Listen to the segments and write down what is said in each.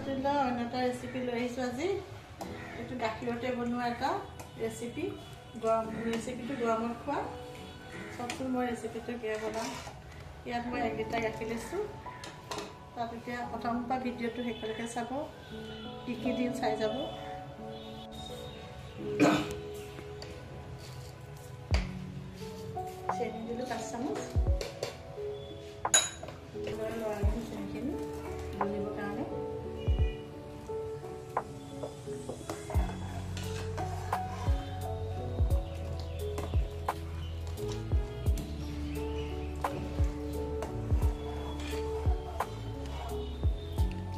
পাতিল অন্য এটা ৰেচিপি লৈ আহিছোঁ আজি। এইটো গাখীৰতে বনোৱা এটা ৰেচিপি, ৰেচিপিটো গৰমত খোৱা। চবচোন মই ৰেচিপিটো কিয় বনাম। ইয়াত মই 1 লিটাৰ গাখীৰ লৈছোঁ। তাত এতিয়া প্ৰথমৰ পৰা ভিডিঅ'টো শেষলৈকে চাব, কি কি দিম চাই যাব। চেনি দিলোঁ 5 চামুচ। চেনিখিনি গলিবৰ কাৰণে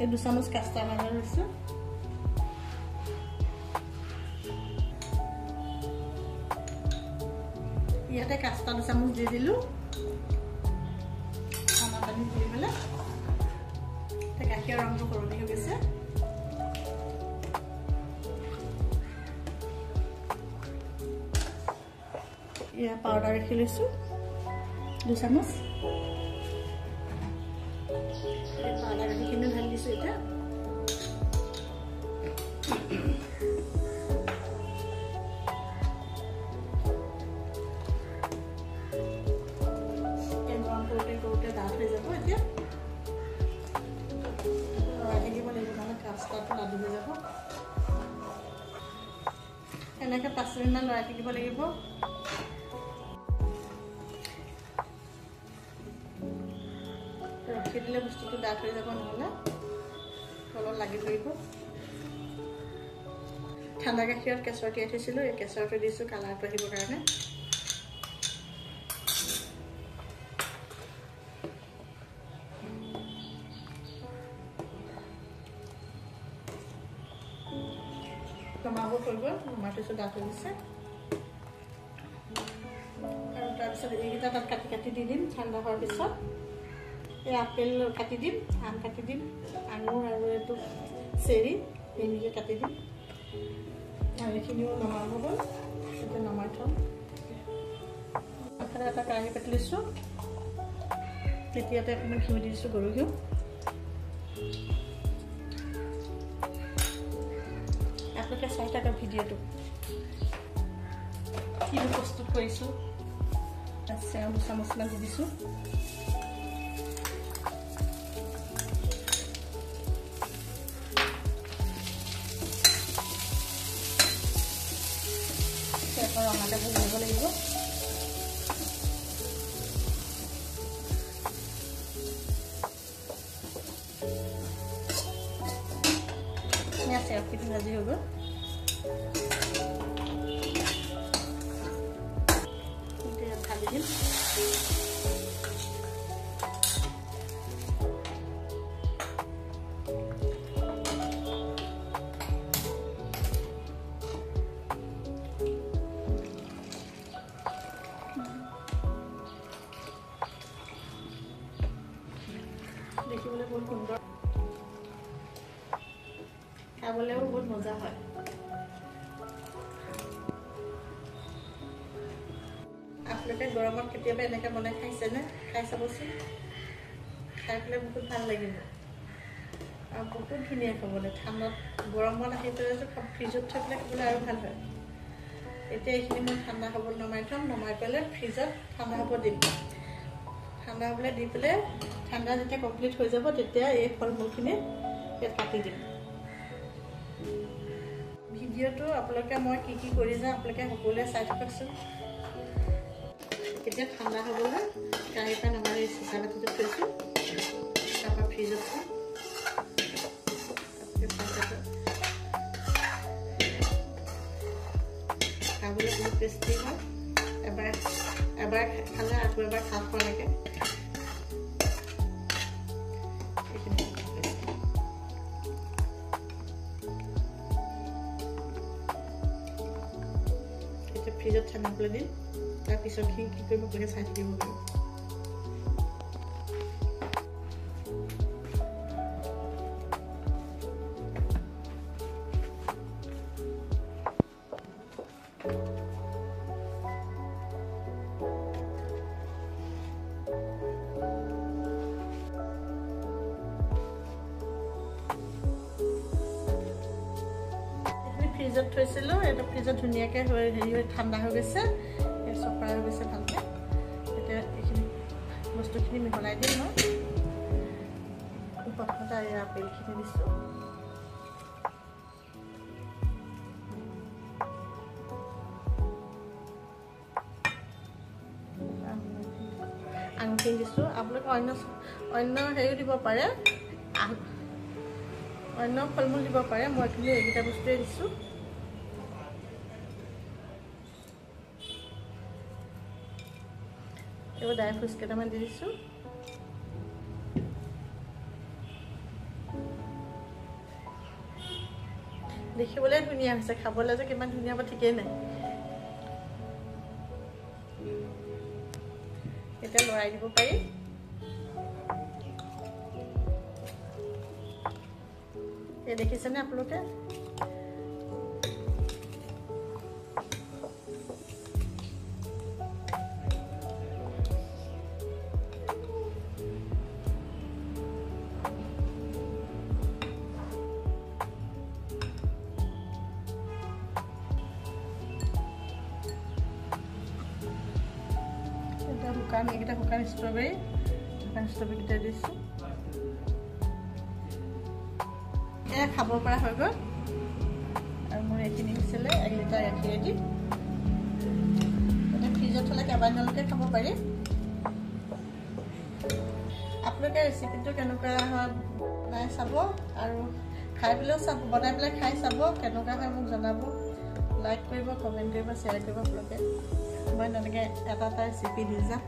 এই 2 চামুচ কাষ্টাৰ পাউডাৰ লৈছোঁ। ইয়াতে কাষ্টাৰ 2 চামুচ দি দিলোঁ। ঠাণ্ডা পানী দি পেলাই গাখীৰৰ ৰংটো সলনি হৈ গৈছে। ইয়াৰ পাউডাৰ ৰাখি লৈছোঁ 2 চামুচ। পাউডাৰ ৰাখিখিনি ঢালি দিছোঁ এতিয়া। গৰম কৰোঁতে ডাঠ হৈ যাব। এতিয়া লৰাই থাকিব লাগিব, নহ'লে কাষ্টাৰটো লাডু হৈ যাব। এনেকৈ 5 মিনিটমান লৰাই থাকিব লাগিব। ৰখি দিলে বস্তুটো ডাঠ হৈ যাব, নহ'লে তলত লাগি ধৰিব। ঠাণ্ডা গাখীৰত কেশৰ তিয়াই থৈছিলোঁ, এই কেশৰটো দিছোঁ কালাৰটো আহিবৰ কাৰণে। নমাব কৰিব, নমাই থৈছোঁ, ডাঠ হৈ গৈছে। আৰু তাৰপিছত এইকেইটা তাত কাটি কাটি দি দিম। ঠাণ্ডা হোৱাৰ পিছত এই আপেল কাটি দিম, আম কাটি দিম, আঙুৰ আৰু এইটো চেৰি এনেকৈ কাটি দিম। আৰু এইখিনিও নমাব হ'ল, এতিয়া নমাই থ'ম। এফালে এটা কেৰাহী পাতি লৈছোঁ। তেতিয়াতে অকণমান ঘিউ দি দিছোঁ, গৰু ঘিউ। আপোনালোকে চাই থাকক ভিডিঅ'টো, কিনো প্ৰস্তুত কৰিছোঁ। চেও 2 চামুচমান দি দিছোঁ। ৰঙাতে ভাজি ল'ব লাগিব। চেওখিনি ভাজি হৈ গ'ল। ঢালি দিম। দেখিবলৈ বহুত সুন্দৰ, খাবলৈও বহুত মজা হয়। আপোনালোকে গৰমত কেতিয়াবা এনেকৈ বনাই খাইছেনে? খাই চাবচোন, খাই পেলাই বহুত ভাল লাগিব আৰু বহুত ধুনীয়া খাবলৈ। ঠাণ্ডাত গৰমত আহি পেলাই ফ্ৰিজত থৈ পেলাই খাবলৈ আৰু ভাল হয়। এতিয়া এইখিনি মই ঠাণ্ডা হ'বলৈ নমাই থ'ম। নমাই পেলাই ফ্ৰিজত ঠাণ্ডা হ'ব দিম। ঠাণ্ডা হ'বলৈ দি পেলাই ঠাণ্ডা যেতিয়া কমপ্লিট হৈ যাব, তেতিয়া এই ফল মূলখিনি ইয়াত কাটি দিম। ভিডিঅ'টো আপোনালোকে মই কি কি কৰি যাওঁ আপোনালোকে সকলোৱে চাই থাককচোন। এতিয়া ঠাণ্ডা হ'বলৈ কেৰাহীৰ পৰা নমাই চিচা বাতিটো থৈছোঁ। তাৰপৰা ফ্ৰিজত থ'ম। খাবলৈ বহুত টেষ্টি হয়। এবাৰ খালে আকৌ এবাৰ খাব লাগে। ফ্ৰিজত ঠাণ্ডা হ'বলৈ দিম। তাৰপিছত কি কৰিব লাগে চাই থাকিব লাগিব। ফ্ৰিজত থৈছিলোঁ, এইটো ফ্ৰিজত ধুনীয়াকৈ হেৰি হৈ ঠাণ্ডা হৈ গৈছে, চফা হৈ গৈছে ভালকৈ। এতিয়া এইখিনি বস্তুখিনি মিহলাই দিম মই। প্ৰথমতে এই আপেলখিনি দিছোঁ, আঙুৰখিনি দিছোঁ। আপোনালোকে অন্য হেৰিও দিব পাৰে, অন্য ফল মূল দিব পাৰে, মই কিন্তু এইকেইটা বস্তুৱে দিছোঁ। এইবোৰ ড্ৰাই ফ্ৰুটছ কেইটামান দি দিছোঁ। দেখিবলৈ ধুনীয়া হৈছে, খাবলৈ যে কিমান ধুনীয়া হ'ব ঠিকেই নাই। এতিয়া লৰাই দিব পাৰি। এই দেখিছেনে আপোনালোকে? এইকেইটা শুকান ষ্ট্ৰবেৰীকেইটা দিছোঁ। এয়া খাব পৰা হৈ গ'ল। আৰু মোৰ এইখিনি হৈছিলে 1 লিটাৰ গাখীৰেদি। এতিয়া ফ্ৰিজত থ'লে কেইবাদিনলৈকে খাব পাৰি। আপোনালোকে ৰেচিপিটো কেনেকুৱা হয় বনাই চাব, আৰু খাই পেলাইও চাব, বনাই পেলাই খাই চাব কেনেকুৱা হয় মোক জনাব। লাইক কৰিব, কমেণ্ট কৰিব, শ্বেয়াৰ কৰিব আপোনালোকে। মই তেনেকৈ এটা ৰেচিপি দি যাম।